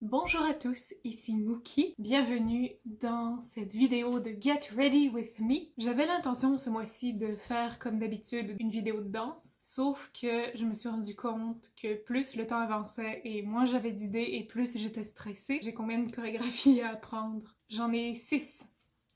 Bonjour à tous, ici Mookie. Bienvenue dans cette vidéo de Get Ready With Me. J'avais l'intention ce mois-ci de faire comme d'habitude une vidéo de danse, sauf que je me suis rendu compte que plus le temps avançait et moins j'avais d'idées et plus j'étais stressée. J'ai combien de chorégraphies à apprendre? J'en ai 6.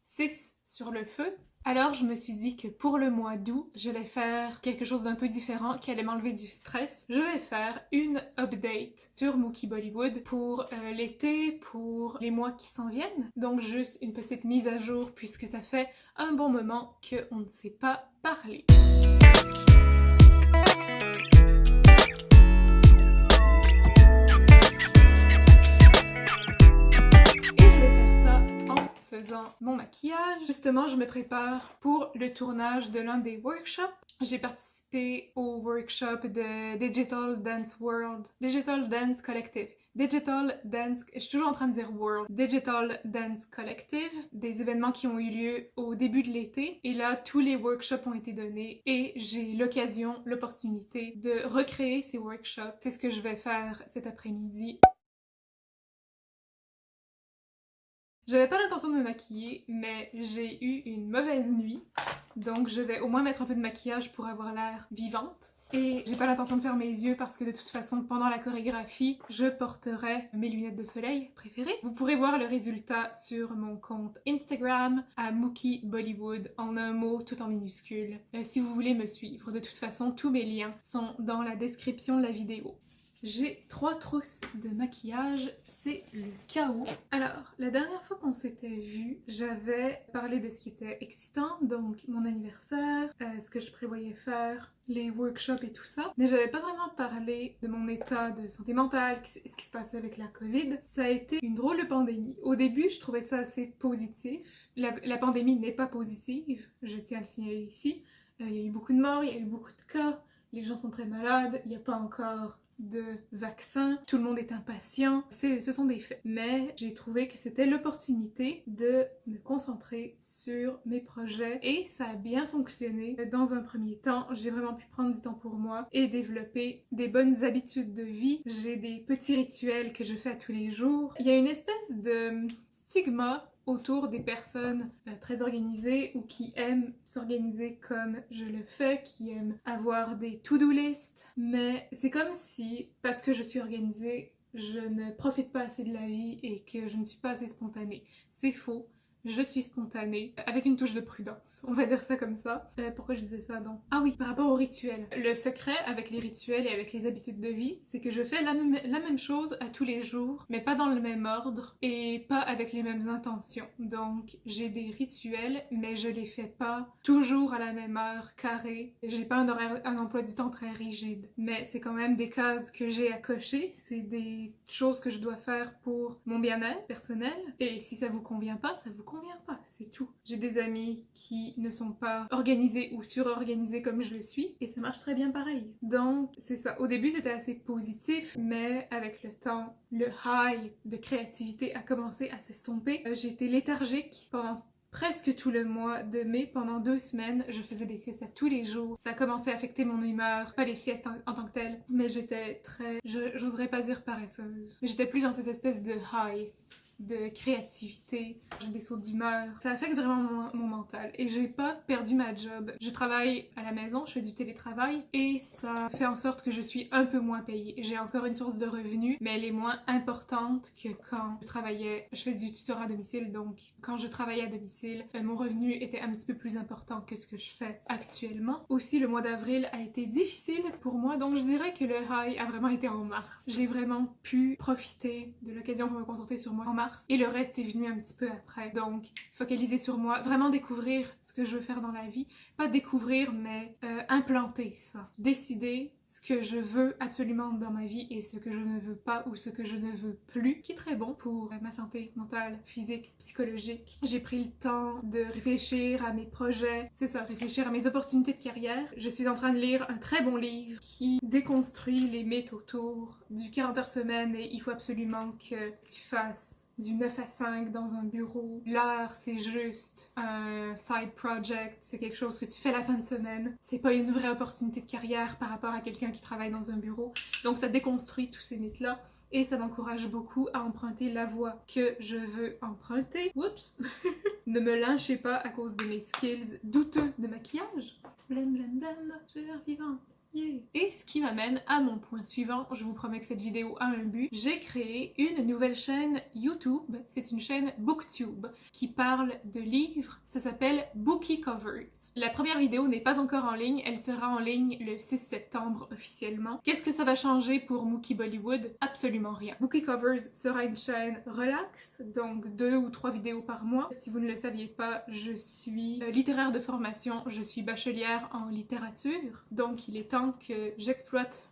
6 sur le feu. Alors je me suis dit que pour le mois d'août, j'allais faire quelque chose d'un peu différent qui allait m'enlever du stress. Je vais faire une update sur Mookie Bollywood pour l'été, pour les mois qui s'en viennent. Donc juste une petite mise à jour puisque ça fait un bon moment qu'on ne s'est pas parlé. Mon maquillage. Justement, je me prépare pour le tournage de l'un des workshops. J'ai participé au workshop de Digital Dance World, Digital Dance Collective. Digital Dance, je suis toujours en train de dire World, Digital Dance Collective, des événements qui ont eu lieu au début de l'été. Et là, tous les workshops ont été donnés et j'ai l'opportunité de recréer ces workshops. C'est ce que je vais faire cet après-midi. J'avais pas l'intention de me maquiller, mais j'ai eu une mauvaise nuit, donc je vais au moins mettre un peu de maquillage pour avoir l'air vivante. Et j'ai pas l'intention de faire mes yeux parce que de toute façon, pendant la chorégraphie, je porterai mes lunettes de soleil préférées. Vous pourrez voir le résultat sur mon compte Instagram, à Mookie Bollywood, en un mot, tout en minuscule. Si vous voulez me suivre, de toute façon, tous mes liens sont dans la description de la vidéo. J'ai 3 trousses de maquillage, c'est le chaos. Alors, la dernière fois qu'on s'était vu, j'avais parlé de ce qui était excitant, donc mon anniversaire, ce que je prévoyais faire, les workshops et tout ça, mais j'avais pas vraiment parlé de mon état de santé mentale, ce qui se passait avec la COVID. Ça a été une drôle de pandémie. Au début, je trouvais ça assez positif. La pandémie n'est pas positive, je tiens à le signaler ici. Il y a eu beaucoup de morts, il y a eu beaucoup de cas, les gens sont très malades, il n'y a pas encore de vaccin, tout le monde est impatient, ce sont des faits. Mais j'ai trouvé que c'était l'opportunité de me concentrer sur mes projets et ça a bien fonctionné. Dans un premier temps, j'ai vraiment pu prendre du temps pour moi et développer des bonnes habitudes de vie. J'ai des petits rituels que je fais à tous les jours. Il y a une espèce de stigma autour des personnes très organisées ou qui aiment s'organiser comme je le fais, qui aiment avoir des to-do lists, mais c'est comme si, parce que je suis organisée, je ne profite pas assez de la vie et que je ne suis pas assez spontanée. C'est faux. Je suis spontanée, avec une touche de prudence, on va dire ça comme ça. Pourquoi je disais ça donc? Ah oui, par rapport aux rituels. Le secret avec les rituels et avec les habitudes de vie, c'est que je fais la même chose à tous les jours, mais pas dans le même ordre et pas avec les mêmes intentions. Donc j'ai des rituels, mais je les fais pas toujours à la même heure carrée. J'ai pas un emploi du temps très rigide, mais c'est quand même des cases que j'ai à cocher, c'est des choses que je dois faire pour mon bien-être personnel, et si ça vous convient pas, ça vous convient pas, c'est tout. J'ai des amis qui ne sont pas organisés ou surorganisés comme je le suis, et ça marche très bien pareil. Donc, c'est ça. Au début, c'était assez positif, mais avec le temps, le high de créativité a commencé à s'estomper. J'ai été léthargique pendant presque tout le mois de mai, pendant 2 semaines, je faisais des siestes à tous les jours. Ça a commencé à affecter mon humeur, pas les siestes en tant que telles, mais j'étais très, j'oserais pas dire paresseuse. J'étais plus dans cette espèce de high de créativité, j'ai des sauts d'humeur. Ça affecte vraiment mon mental et j'ai pas perdu ma job. Je travaille à la maison, je fais du télétravail et ça fait en sorte que je suis un peu moins payée. J'ai encore une source de revenus, mais elle est moins importante que quand je travaillais. Je fais du tutorat à domicile, donc quand je travaillais à domicile, mon revenu était un petit peu plus important que ce que je fais actuellement. Aussi, le mois d'avril a été difficile pour moi, donc je dirais que le high a vraiment été en mars. J'ai vraiment pu profiter de l'occasion pour me concentrer sur moi en mars. Et le reste est venu un petit peu après. Donc, focaliser sur moi, vraiment découvrir ce que je veux faire dans la vie. Pas découvrir, mais implanter ça. Décider ce que je veux absolument dans ma vie et ce que je ne veux pas ou ce que je ne veux plus, qui est très bon pour ma santé mentale, physique, psychologique. J'ai pris le temps de réfléchir à mes projets, c'est ça, réfléchir à mes opportunités de carrière. Je suis en train de lire un très bon livre qui déconstruit les mythes autour du 40 heures semaine et il faut absolument que tu fasses du 9 à 5 dans un bureau. L'art, c'est juste un side project, c'est quelque chose que tu fais la fin de semaine. C'est pas une vraie opportunité de carrière par rapport à quelqu'un qui travaille dans un bureau. Donc ça déconstruit tous ces mythes-là. et ça m'encourage beaucoup à emprunter la voie que je veux emprunter. Oups! Ne me lynchez pas à cause de mes skills douteux de maquillage. Blend, blend, blend, j'ai l'air vivant. Yeah. Et ce qui m'amène à mon point suivant, je vous promets que cette vidéo a un but. J'ai créé une nouvelle chaîne YouTube, c'est une chaîne Booktube qui parle de livres, ça s'appelle Bookie Covers. La première vidéo n'est pas encore en ligne, elle sera en ligne le 6 septembre officiellement. Qu'est-ce que ça va changer pour Mookie Bollywood? Absolument rien. Bookie Covers sera une chaîne relax, donc 2 ou 3 vidéos par mois. Si vous ne le saviez pas, je suis littéraire de formation, je suis bachelière en littérature, donc il est temps que j'exploite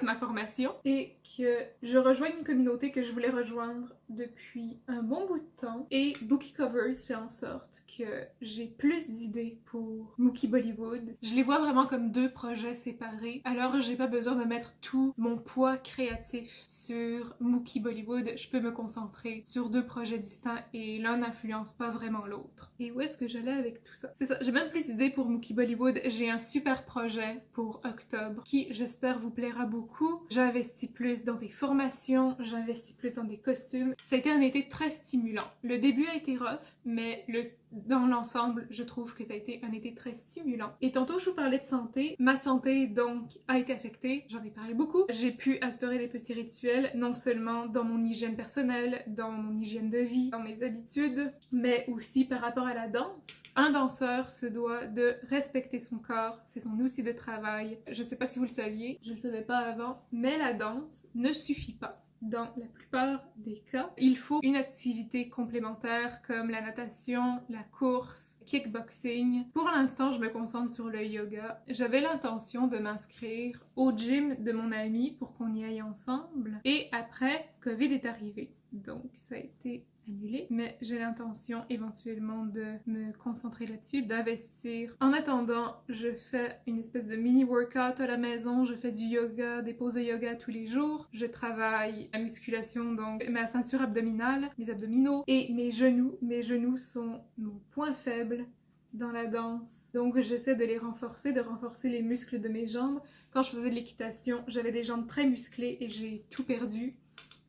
ma formation et que je rejoigne une communauté que je voulais rejoindre depuis un bon bout de temps. Et Bookie Covers fait en sorte que j'ai plus d'idées pour Mookie Bollywood. Je les vois vraiment comme 2 projets séparés, alors j'ai pas besoin de mettre tout mon poids créatif sur Mookie Bollywood. Je peux me concentrer sur 2 projets distincts et l'un n'influence pas vraiment l'autre. Et où est-ce que j'allais avec tout ça? C'est ça, j'ai même plus d'idées pour Mookie Bollywood. J'ai un super projet pour octobre qui, j'espère, vous plaira beaucoup. J'investis plus dans des formations, j'investis plus dans des costumes. Ça a été un été très stimulant. Le début a été rough, mais dans l'ensemble, je trouve que ça a été un été très stimulant. Et tantôt, je vous parlais de santé. Ma santé, donc, a été affectée. J'en ai parlé beaucoup. J'ai pu instaurer des petits rituels, non seulement dans mon hygiène personnelle, dans mon hygiène de vie, dans mes habitudes, mais aussi par rapport à la danse. Un danseur se doit de respecter son corps, c'est son outil de travail. Je sais pas si vous le saviez, je le savais pas avant, mais la danse ne suffit pas. Dans la plupart des cas, il faut une activité complémentaire comme la natation, la course, kickboxing. Pour l'instant, je me concentre sur le yoga. J'avais l'intention de m'inscrire au gym de mon ami pour qu'on y aille ensemble. Et après, Covid est arrivé. Donc, ça a été annulé, mais j'ai l'intention éventuellement de me concentrer là-dessus, d'investir. En attendant, je fais une espèce de mini workout à la maison, je fais du yoga, des pauses de yoga tous les jours, je travaille la musculation, donc ma ceinture abdominale, mes abdominaux et mes genoux. Mes genoux sont mon point faible dans la danse, donc j'essaie de les renforcer, de renforcer les muscles de mes jambes. Quand je faisais de l'équitation, j'avais des jambes très musclées et j'ai tout perdu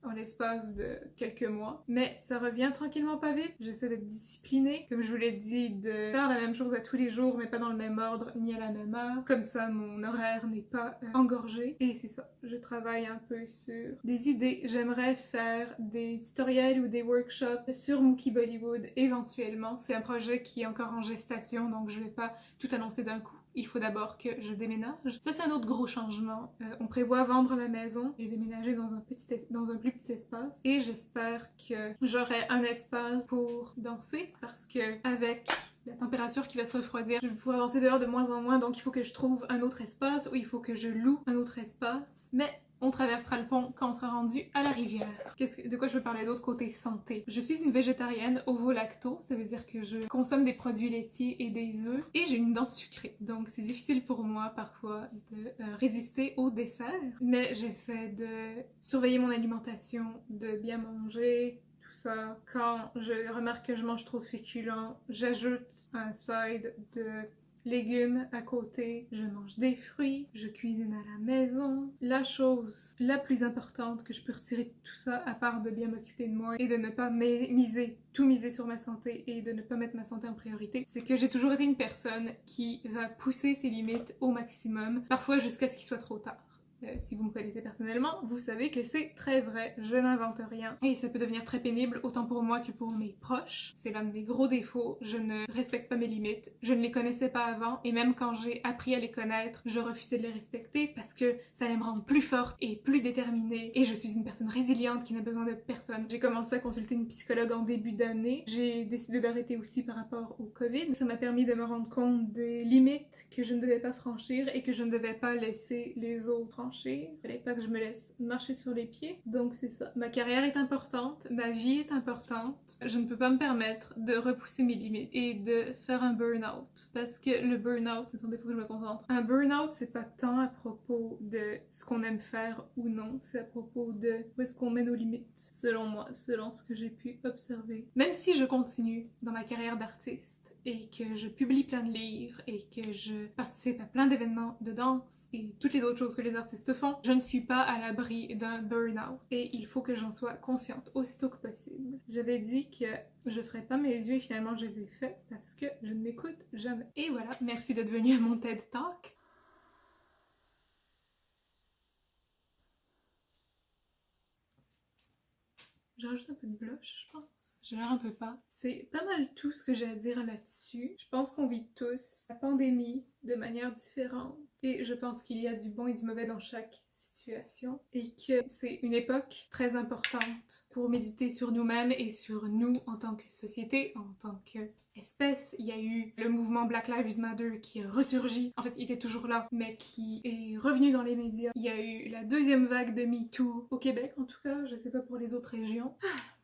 en l'espace de quelques mois. Mais ça revient tranquillement pas vite. J'essaie d'être disciplinée. Comme je vous l'ai dit, de faire la même chose à tous les jours, mais pas dans le même ordre, ni à la même heure. Comme ça, mon horaire n'est pas engorgé. Et c'est ça. Je travaille un peu sur des idées. J'aimerais faire des tutoriels ou des workshops sur Mookie Bollywood éventuellement. C'est un projet qui est encore en gestation, donc je vais pas tout annoncer d'un coup. Il faut d'abord que je déménage. Ça, c'est un autre gros changement. On prévoit vendre la maison et déménager dans un plus petit espace. Et j'espère que j'aurai un espace pour danser parce que avec la température qui va se refroidir, je vais pouvoir danser dehors de moins en moins, donc il faut que je trouve un autre espace ou il faut que je loue un autre espace. Mais on traversera le pont quand on sera rendu à la rivière. De quoi je veux parler d'autre côté santé? Je suis une végétarienne ovo-lacto, ça veut dire que je consomme des produits laitiers et des œufs, et j'ai une dent sucrée. Donc c'est difficile pour moi parfois de résister au dessert, mais j'essaie de surveiller mon alimentation, de bien manger, tout ça. Quand je remarque que je mange trop de féculents, j'ajoute un side de légumes à côté, je mange des fruits, je cuisine à la maison. La chose la plus importante que je peux retirer de tout ça, à part de bien m'occuper de moi et de ne pas tout miser sur ma santé et de ne pas mettre ma santé en priorité, c'est que j'ai toujours été une personne qui va pousser ses limites au maximum, parfois jusqu'à ce qu'il soit trop tard. Si vous me connaissez personnellement, vous savez que c'est très vrai, je n'invente rien. Et ça peut devenir très pénible, autant pour moi que pour mes proches. C'est l'un de mes gros défauts, je ne respecte pas mes limites, je ne les connaissais pas avant, et même quand j'ai appris à les connaître, je refusais de les respecter parce que ça allait me rendre plus forte et plus déterminée, et je suis une personne résiliente qui n'a besoin de personne. J'ai commencé à consulter une psychologue en début d'année, j'ai décidé d'arrêter aussi par rapport au Covid. Ça m'a permis de me rendre compte des limites que je ne devais pas franchir et que je ne devais pas laisser les autres franchir. Il fallait pas que je me laisse marcher sur les pieds. Donc c'est ça. Ma carrière est importante, ma vie est importante. Je ne peux pas me permettre de repousser mes limites et de faire un burn-out. Parce que le burn-out, attendez, faut que je me concentre. Un burn-out, c'est pas tant à propos de ce qu'on aime faire ou non, c'est à propos de où est-ce qu'on met nos limites. Selon moi, selon ce que j'ai pu observer. Même si je continue dans ma carrière d'artiste et que je publie plein de livres et que je participe à plein d'événements de danse et toutes les autres choses que les artistes artiste font, je ne suis pas à l'abri d'un burn-out et il faut que j'en sois consciente aussitôt que possible. J'avais dit que je ferais pas mes yeux et finalement je les ai faits parce que je ne m'écoute jamais. Et voilà, merci d'être venu à mon TED Talk. Je rajoute un peu de blush, je pense. J'ai l'air un peu pâle. C'est pas mal tout ce que j'ai à dire là-dessus. Je pense qu'on vit tous la pandémie de manière différente. Et je pense qu'il y a du bon et du mauvais dans chaque situation. Et que c'est une époque très importante pour méditer sur nous-mêmes et sur nous en tant que société, en tant qu'espèce. Il y a eu le mouvement Black Lives Matter qui a ressurgi. En fait, il était toujours là, mais qui est revenu dans les médias. Il y a eu la deuxième vague de MeToo au Québec, en tout cas. Je sais pas pour les autres régions.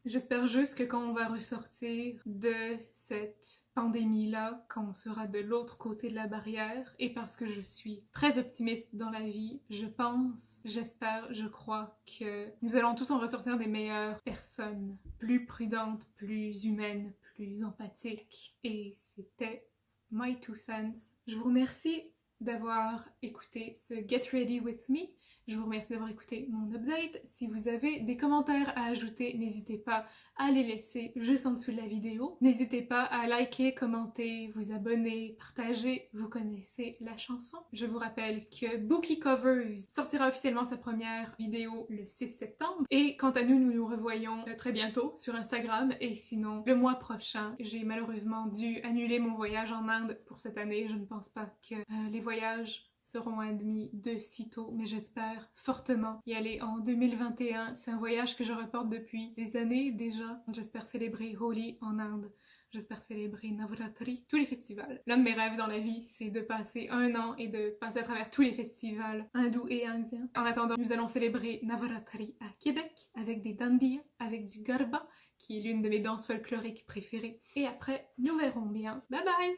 J'espère juste que quand on va ressortir de cette pandémie-là, quand on sera de l'autre côté de la barrière, et parce que je suis très optimiste dans la vie, je pense, j'espère, je crois que nous allons tous en ressortir des meilleures personnes, plus prudentes, plus humaines, plus empathiques. Et c'était my 2 cents. Je vous remercie d'avoir écouté ce Get Ready With Me. Je vous remercie d'avoir écouté mon update. Si vous avez des commentaires à ajouter, n'hésitez pas à les laisser juste en dessous de la vidéo. N'hésitez pas à liker, commenter, vous abonner, partager. Vous connaissez la chanson. Je vous rappelle que Bookie Covers sortira officiellement sa première vidéo le 6 septembre. Et quant à nous, nous nous revoyons très bientôt sur Instagram. Et sinon, le mois prochain, j'ai malheureusement dû annuler mon voyage en Inde pour cette année. Je ne pense pas que les voyages seront admis de sitôt, mais j'espère fortement y aller en 2021. C'est un voyage que je reporte depuis des années déjà. J'espère célébrer Holi en Inde. J'espère célébrer Navratri, tous les festivals. L'un de mes rêves dans la vie, c'est de passer un an et de passer à travers tous les festivals hindous et indiens. En attendant, nous allons célébrer Navratri à Québec avec des dandiya, avec du garba, qui est l'une de mes danses folkloriques préférées. Et après, nous verrons bien. Bye bye!